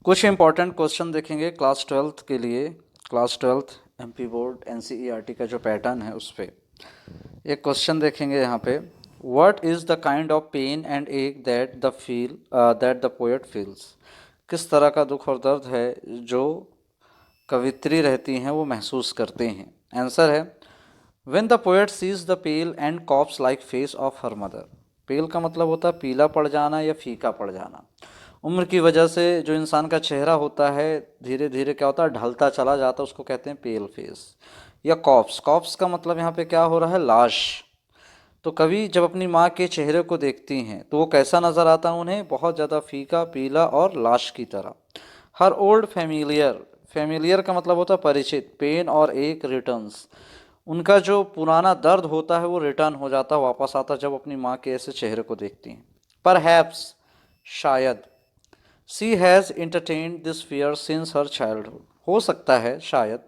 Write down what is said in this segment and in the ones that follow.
कुछ important question देखेंगे class twelfth के लिए। Class twelfth MP board NCERT का जो पैटर्न है उस पे एक क्वेश्चन देखेंगे यहाँ पे। What is the kind of pain and ache that the poet feels. किस तरह का दुख और दर्द है जो कवित्री रहती हैं वो महसूस करते हैं। आंसर है when the poet sees the pale and corpse like face of her mother. Pale का मतलब होता है पीला पड़ जाना या फीका पड़ जाना। उम्र की वजह से जो इंसान का चेहरा होता है धीरे धीरे क्या होता है ढलता चला जाता है, उसको कहते हैं पेल फेस। या कॉप्स, कॉप्स का मतलब यहाँ पे क्या हो रहा है, लाश। तो कवि जब अपनी माँ के चेहरे को देखती हैं तो वो कैसा नज़र आता है उन्हें, बहुत ज़्यादा फीका पीला और लाश की तरह। हर ओल्ड फैमिलियर, फैमिलियर का मतलब होता है परिचित। पेन और एक रिटर्न्स, उनका जो पुराना दर्द होता है वो रिटर्न हो जाता, वापस आता जब अपनी माँ के ऐसे चेहरे को देखती हैं। परहैप्स, शायद। She has entertained this fear since her childhood, हो सकता है शायद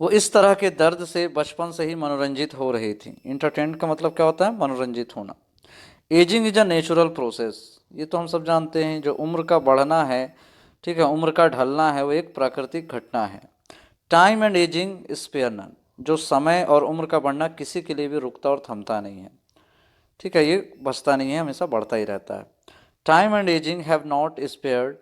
वो इस तरह के दर्द से बचपन से ही मनोरंजित हो रही थी। इंटरटेन का मतलब क्या होता है, मनोरंजित होना। Ageing is a natural process, ये तो हम सब जानते हैं। जो उम्र का बढ़ना है, ठीक है, उम्र का ढलना है, वो एक प्राकृतिक घटना है। Time and ageing spare none, जो समय और उम्र का बढ़ना किसी के लिए भी रुकता और थमता नहीं है, ठीक है, ये बचता नहीं है, हमेशा बढ़ता ही रहता है। Time and ageing have not spared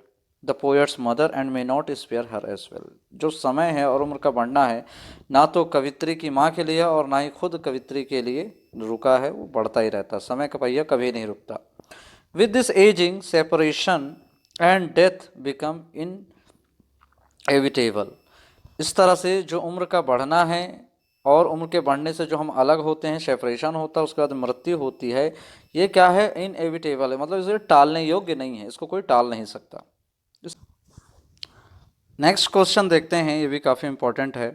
the poet's mother and may not spare her as well. जो समय है और उम्र का बढ़ना है ना तो कवित्री की माँ के लिए और ना ही खुद कवित्री के लिए रुका है, वो बढ़ता ही रहता। समय का पहिया कभी नहीं रुकता। With this ageing separation and death become in evitable. इस तरह से जो उम्र का बढ़ना है और उम्र के बढ़ने से जो हम अलग होते हैं, सेपरेशन होता है, उसके बाद मृत्यु होती है, ये क्या है, इनएविटेबल है, मतलब इसे टालने योग्य नहीं है, इसको कोई टाल नहीं सकता। नेक्स्ट क्वेश्चन देखते हैं, ये भी काफ़ी इंपॉर्टेंट है।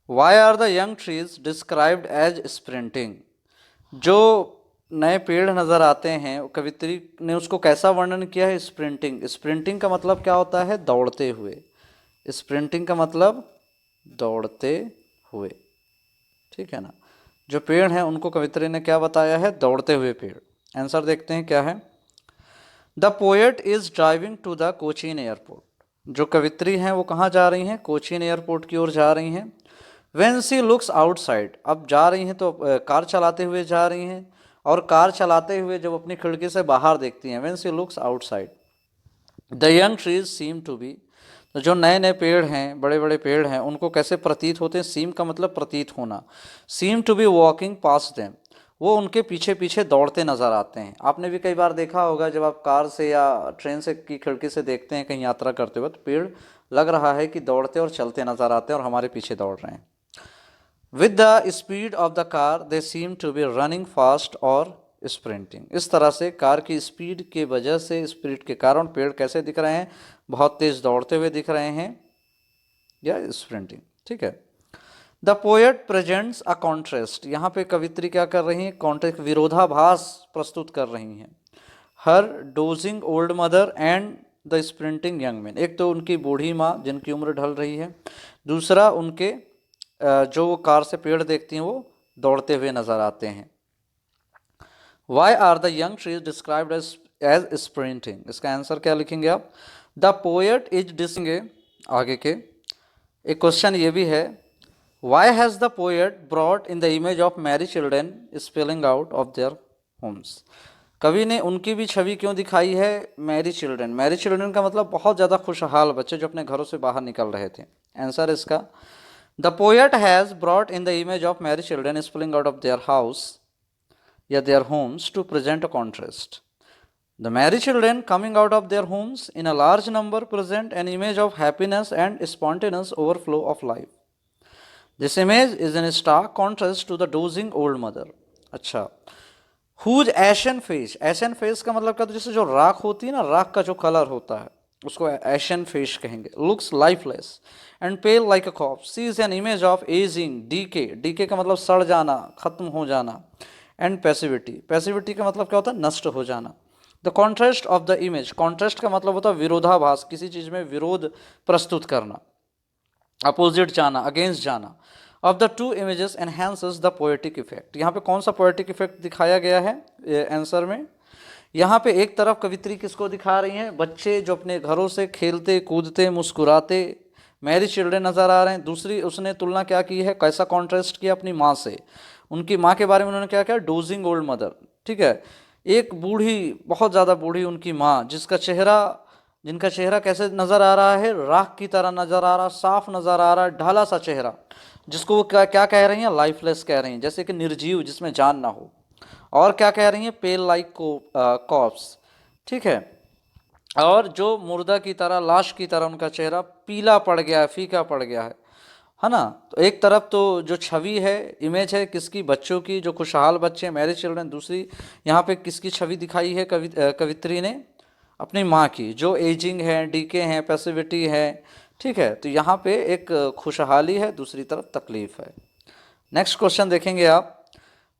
Why are the young trees described as sprinting. जो नए पेड़ नज़र आते हैं कवित्री ने उसको कैसा वर्णन किया है, स्प्रिंटिंग। स्प्रिंटिंग का मतलब क्या होता है, दौड़ते हुए। स्प्रिंटिंग का मतलब दौड़ते हुए, ठीक है ना। जो पेड़ हैं उनको कवित्री ने क्या बताया है, दौड़ते हुए पेड़। आंसर देखते हैं क्या है। The poet is driving to the Cochin airport. जो कवित्री हैं वो कहाँ जा रही हैं, कोचीन एयरपोर्ट की ओर जा रही हैं। वेन सी लुक्स आउटसाइड, अब जा रही हैं तो कार चलाते हुए जा रही हैं, और कार चलाते हुए जब अपनी खिड़की से बाहर देखती हैं, when she looks outside the young trees seem to be. तो जो नए नए पेड़ हैं, बड़े बड़े पेड़ हैं, उनको कैसे प्रतीत होते हैं, सीम का मतलब प्रतीत होना। Seem to be walking past them, वो उनके पीछे पीछे दौड़ते नजर आते हैं। आपने भी कई बार देखा होगा जब आप कार से या ट्रेन से की खिड़की से देखते हैं कहीं यात्रा करते वक्त, पेड़ लग रहा है कि दौड़ते और चलते नजर आते हैं और हमारे पीछे दौड़ रहे हैं। With the speed of the car they seem to be running fast और स्प्रिंटिंग। इस तरह से कार की स्पीड के वजह से, स्पीड के कारण पेड़ कैसे दिख रहे हैं, बहुत तेज दौड़ते हुए दिख रहे हैं या स्प्रिंटिंग, ठीक है। The poet presents a contrast, यहाँ पे कवित्री क्या कर रही है, कॉन्ट्रास्ट, विरोधाभास प्रस्तुत कर रही हैं। Her dozing old mother and the sprinting young man, एक तो उनकी बूढ़ी माँ जिनकी उम्र ढल रही है, दूसरा उनके जो वो कार से पेड़ देखती हैं वो दौड़ते हुए नजर आते हैं। Why are the young trees described as sprinting, इसका आंसर क्या लिखेंगे आप। द पोएट इज डिसिंगे आगे के। एक क्वेश्चन ये भी है, why has the poet brought in the image of merry children spelling out of their homes. कवि ने उनकी भी छवि क्यों दिखाई है, मैरी चिल्ड्रेन। मैरी चिल्ड्रेन का मतलब बहुत ज़्यादा खुशहाल बच्चे जो अपने घरों से बाहर निकल रहे थे। आंसर इसका, the poet has brought in the image of merry children spelling out of their house या their homes to present a contrast. The married children coming out of their homes in a large number present an image of happiness and spontaneous overflow of life. This image is in stark contrast to the dozing old mother. अच्छा, whose ashen face, ashen face का मतलब क्या, तो जैसे जो राख होती है ना, राख का जो कलर होता है उसको ashen face कहेंगे। looks lifeless and pale like a corpse. She is an image of aging, decay. decay का मतलब सड़ जाना, खत्म हो जाना। एंड पैसिविटी, पैसिविटी का मतलब क्या होता है, नष्ट हो जाना। The contrast of the image, contrast का मतलब होता है विरोधाभास, किसी चीज में विरोध प्रस्तुत करना, अपोजिट जाना, अगेंस्ट जाना। Of the two images enhances the poetic effect. यहाँ पे कौन सा पोएटिक इफेक्ट दिखाया गया है आंसर में, यहाँ पे एक तरफ कवित्री किसको दिखा रही हैं, बच्चे जो अपने घरों से खेलते कूदते मुस्कुराते मैरी चिल्ड्रन नज़र आ रहे हैं। दूसरी उसने तुलना क्या की है, कैसा कॉन्ट्रास्ट किया अपनी माँ से, उनकी माँ के बारे में उन्होंने क्या किया, डोजिंग ओल्ड मदर। ठीक है, एक बूढ़ी, बहुत ज़्यादा बूढ़ी उनकी माँ, जिनका चेहरा कैसे नज़र आ रहा है, राख की तरह नज़र आ रहा, साफ नज़र आ रहा, ढाला सा चेहरा, जिसको वो क्या क्या कह रही हैं, लाइफलेस कह रही हैं, जैसे कि निर्जीव, जिसमें जान ना हो। और क्या कह रही हैं, पेल लाइक कॉप्स। ठीक है, और जो मुर्दा की तरह, लाश की तरह उनका चेहरा पीला पड़ गया है, फीका पड़ गया है ना। तो एक तरफ तो जो छवि है, इमेज है किसकी, बच्चों की, जो खुशहाल बच्चे, मैरिज चिल्ड्रन। दूसरी यहाँ पे किसकी छवि दिखाई है कवित्री ने, अपनी माँ की, जो एजिंग है, डीके हैं, पैसिविटी है। ठीक है, तो यहाँ पे एक खुशहाली है, दूसरी तरफ तकलीफ है। नेक्स्ट क्वेश्चन देखेंगे आप,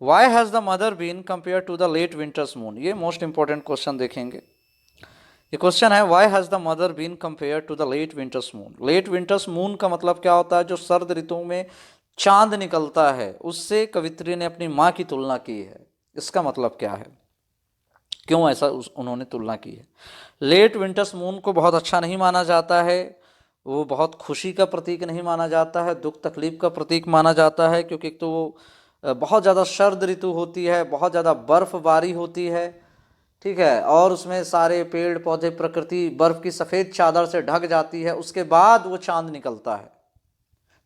why has the mother been compare to the late winter's moon. ये मोस्ट इंपॉर्टेंट क्वेश्चन देखेंगे। ये क्वेश्चन है, why has the mother been compare to the late winter's moon. Late winter's moon का मतलब क्या होता है, जो सर्द ऋतुओं में चांद निकलता है, उससे कवित्री ने अपनी माँ की तुलना की है। इसका मतलब क्या है, क्यों ऐसा उन्होंने तुलना की है। लेट विंटर्स मून को बहुत अच्छा नहीं माना जाता है, वो बहुत खुशी का प्रतीक नहीं माना जाता है, दुख तकलीफ का प्रतीक माना जाता है, क्योंकि एक तो वो बहुत ज़्यादा सर्द ऋतु होती है, बहुत ज़्यादा बर्फबारी होती है। ठीक है, और उसमें सारे पेड़ पौधे, प्रकृति बर्फ की सफ़ेद चादर से ढक जाती है, उसके बाद वो चांद निकलता है।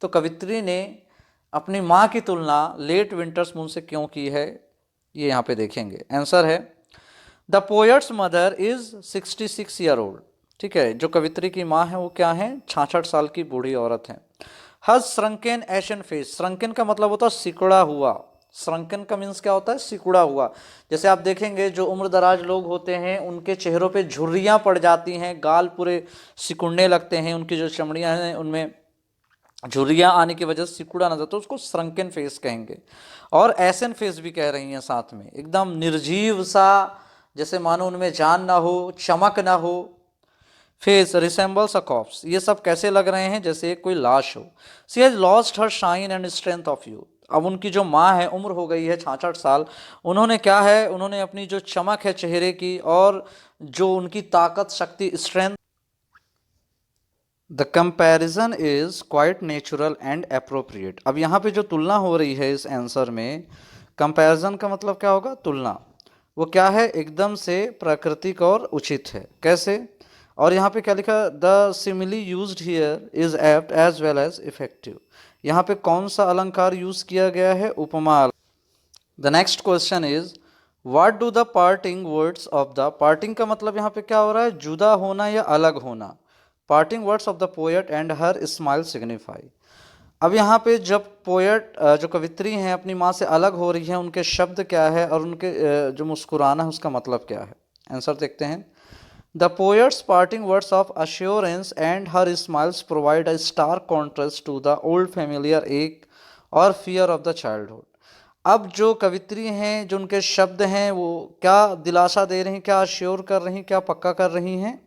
तो कवित्री ने अपनी माँ की तुलना लेट विंटर्स मून से क्यों की है, ये यहाँ पे देखेंगे। आंसर है, the poet's mother is 66 year old. ठीक है, जो कवित्री की माँ है वो क्या है, 66 साल की बूढ़ी औरत है। हज श्रंकन एशन फेस, श्रंकन का मतलब होता है सिकुड़ा हुआ, श्रंकन का मीन्स क्या होता है, सिकुड़ा हुआ। जैसे आप देखेंगे जो उम्र दराज लोग होते हैं उनके चेहरों पे झुर्रियाँ पड़ जाती हैं, गाल पूरे सिकुड़ने लगते हैं, उनकी जो चमड़ियाँ हैं उनमें झुर्रियाँ आने की वजह से सिकुड़ा नजर, तो उसको श्रंकन फेस कहेंगे। और एसन फेस भी कह रही हैं साथ में, एकदम निर्जीव सा, जैसे मानो उनमें जान ना हो, चमक ना हो। फेस रिसेंबल्स अ कॉप्स, ये सब कैसे लग रहे हैं, जैसे कोई लाश हो। She has lost her shine and strength of youth. अब उनकी जो माँ है, उम्र हो गई है 66 साल, उन्होंने क्या है, उन्होंने अपनी जो चमक है चेहरे की, और जो उनकी ताकत, शक्ति, strength. The comparison is quite natural and appropriate. अब यहाँ पे जो तुलना हो रही है इस आंसर में, कंपैरिजन का मतलब क्या होगा, तुलना, वो क्या है, एकदम से प्राकृतिक और उचित है। कैसे, और यहाँ पे क्या लिखा, the simile used here is apt as well as effective. यहाँ पे कौन सा अलंकार यूज किया गया है, उपमा। The next question is, what do the parting words of the, parting का मतलब यहाँ पे क्या हो रहा है, जुदा होना या अलग होना। Parting words of the poet and her smile signify. अब यहाँ पे जब पोएट, जो कवित्री हैं, अपनी माँ से अलग हो रही हैं, उनके शब्द क्या है, और उनके जो मुस्कुराना है उसका मतलब क्या है। आंसर देखते हैं, the poet's parting words of assurance and her smiles provide a stark contrast to the old familiar ache और फियर ऑफ द चाइल्डहुड। अब जो कवित्री हैं, जो उनके शब्द हैं, वो क्या दिलासा दे रही हैं, क्या अश्योर कर रही हैं, क्या पक्का कर रही हैं,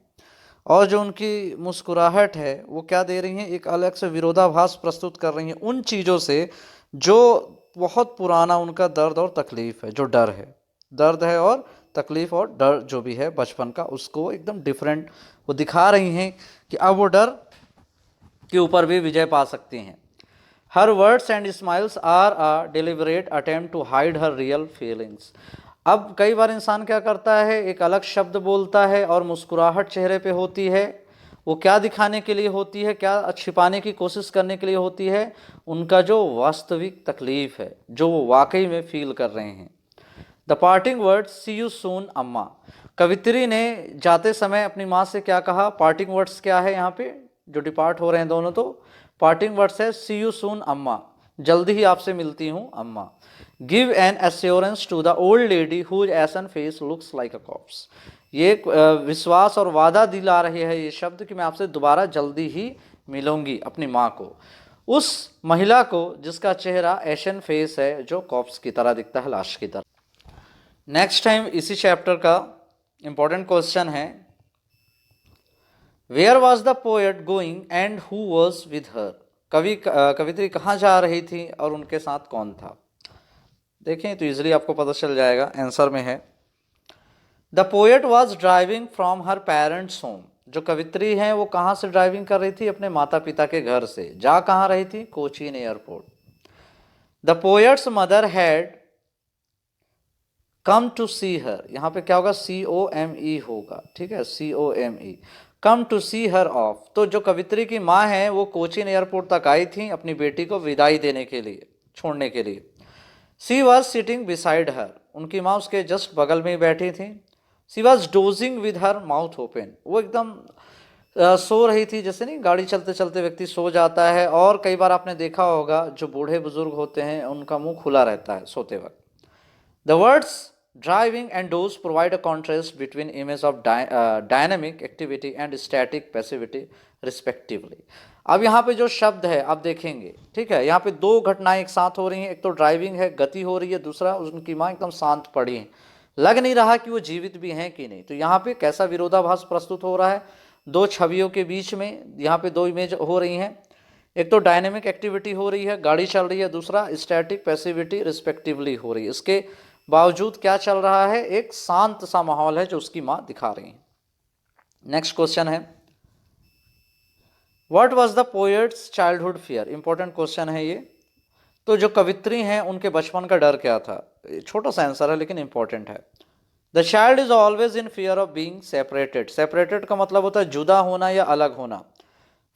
और जो उनकी मुस्कुराहट है वो क्या दे रही हैं, एक अलग से विरोधाभास प्रस्तुत कर रही हैं उन चीज़ों से जो बहुत पुराना उनका दर्द और तकलीफ है, जो डर है, दर्द है और तकलीफ और डर जो भी है बचपन का, उसको एकदम डिफरेंट वो दिखा रही हैं कि अब वो डर के ऊपर भी विजय पा सकती हैं। Her words and smiles are a deliberate attempt to hide her real feelings. अब कई बार इंसान क्या करता है, एक अलग शब्द बोलता है और मुस्कुराहट चेहरे पे होती है, वो क्या दिखाने के लिए होती है, क्या छिपाने की कोशिश करने के लिए होती है, उनका जो वास्तविक तकलीफ है, जो वो वाकई में फील कर रहे हैं। The parting words, see you soon Amma. कवित्री ने जाते समय अपनी माँ से क्या कहा, पार्टिंग वर्ड्स क्या है यहाँ पे, जो डिपार्ट हो रहे हैं दोनों, तो पार्टिंग वर्ड्स है सी यू सून अम्मा, जल्दी ही आपसे मिलती हूँ अम्मा। Give an assurance to the old lady whose ashen face looks like a corpse. ये विश्वास और वादा दिला रहे हैं ये शब्द कि मैं आपसे दोबारा जल्दी ही मिलूंगी, अपनी माँ को, उस महिला को जिसका चेहरा एशन फेस है, जो कॉप्स की तरह दिखता है, लाश की तरह। नेक्स्ट टाइम इसी चैप्टर का इंपॉर्टेंट क्वेश्चन है, where was the poet going and who was with her. कवित्री कहाँ जा रही थी और उनके साथ कौन था। देखें तो इजीली आपको पता चल जाएगा, आंसर में है, the poet was driving from her parents home. जो कवित्री हैं वो कहाँ से ड्राइविंग कर रही थी? अपने माता पिता के घर से। जा कहाँ रही थी? Cochin airport. The poet's mother had come to see her. यहाँ पे क्या होगा? COME होगा, ठीक है, COME, come to see her off. तो जो कवित्री की माँ है वो कोचीन एयरपोर्ट तक आई थी अपनी बेटी को विदाई देने के लिए, छोड़ने के लिए। She was sitting beside her. उनकी माँ उसके जस्ट बगल में ही बैठी थी। She was dozing with her mouth open. वो एकदम सो रही थी, जैसे नहीं गाड़ी चलते चलते व्यक्ति सो जाता है, और कई बार आपने देखा होगा जो बूढ़े बुजुर्ग होते हैं उनका मुंह खुला रहता है सोते वक्त। The words driving and dose provide a contrast between image of dynamic activity and static passivity respectively. अब यहाँ पे जो शब्द है आप देखेंगे, ठीक है, यहाँ पे दो घटनाएं एक साथ हो रही हैं। एक तो ड्राइविंग है, गति हो रही है, दूसरा उनकी माँ एकदम शांत पड़ी है, लग नहीं रहा कि वो जीवित भी हैं कि नहीं। तो यहाँ पे कैसा विरोधाभास प्रस्तुत हो रहा है? दो छवियों के बीच में यहाँ पे दो इमेज हो रही हैं। एक तो डायनेमिक एक्टिविटी हो रही है, गाड़ी चल रही है, दूसरा स्टैटिक पैसिविटी रिस्पेक्टिवली हो रही है। इसके बावजूद क्या चल रहा है? एक शांत सा माहौल है जो उसकी माँ दिखा रही है। नेक्स्ट क्वेश्चन है, what was the poets childhood fear? Important question है ये। तो जो कवित्री हैं उनके बचपन का डर क्या था? छोटा सा आंसर है लेकिन इंपॉर्टेंट है। The child is always in fear of being separated. Separated का मतलब होता है जुदा होना या अलग होना।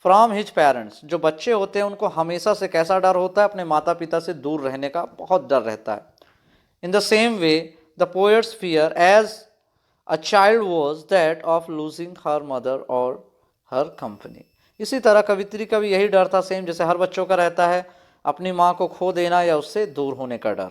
From his parents. जो बच्चे होते हैं उनको हमेशा से कैसा डर होता है? अपने माता पिता से दूर रहने का बहुत डर रहता है। In the same way the poet's fear as a child was that of losing her mother और हर कंपनी। इसी तरह कवित्री का भी यही डर था, सेम जैसे हर बच्चों का रहता है, अपनी माँ को खो देना या उससे दूर होने का डर।